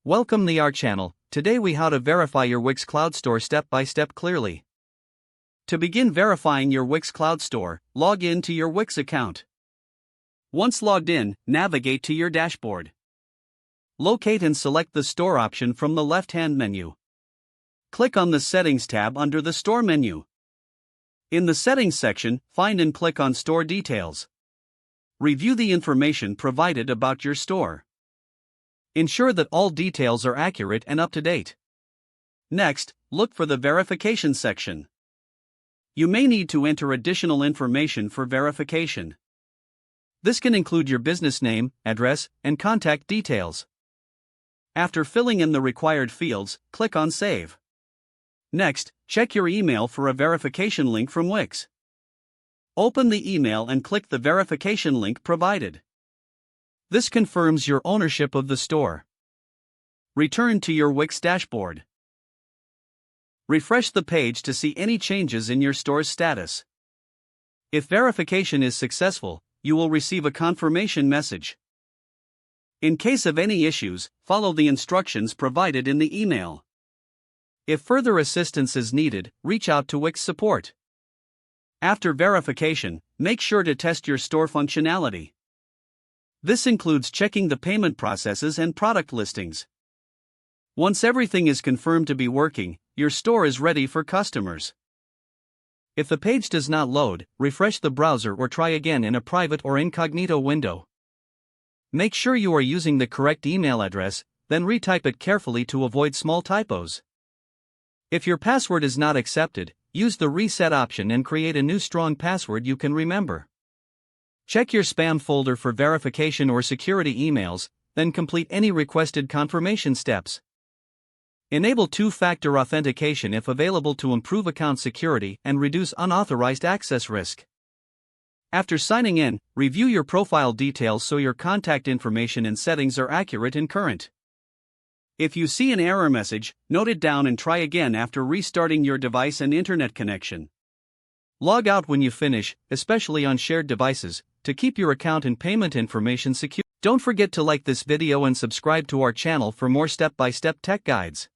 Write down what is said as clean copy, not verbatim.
Welcome to our channel. Today we how to verify your Wix Cloud Store step by step clearly. To begin verifying your Wix Cloud Store, log in to your Wix account. Once logged in, navigate to your dashboard. Locate and select the Store option from the left-hand menu. Click on the Settings tab under the Store menu. In the Settings section, find and click on Store Details. Review the information provided about your store. Ensure that all details are accurate and up to date. Next, look for the Verification section. You may need to enter additional information for verification. This can include your business name, address, and contact details. After filling in the required fields, click on Save. Next, check your email for a verification link from Wix. Open the email and click the verification link provided. This confirms your ownership of the store. Return to your Wix dashboard. Refresh the page to see any changes in your store's status. If verification is successful, you will receive a confirmation message. In case of any issues, follow the instructions provided in the email. If further assistance is needed, reach out to Wix support. After verification, make sure to test your store functionality. This includes checking the payment processes and product listings. Once everything is confirmed to be working, your store is ready for customers. If the page does not load, refresh the browser or try again in a private or incognito window. Make sure you are using the correct email address, then retype it carefully to avoid small typos. If your password is not accepted, use the reset option and create a new strong password you can remember. Check your spam folder for verification or security emails, then complete any requested confirmation steps. Enable two-factor authentication if available to improve account security and reduce unauthorized access risk. After signing in, review your profile details so your contact information and settings are accurate and current. If you see an error message, note it down and try again after restarting your device and internet connection. Log out when you finish, especially on shared devices, to keep your account and payment information secure. Don't forget to like this video and subscribe to our channel for more step-by-step tech guides.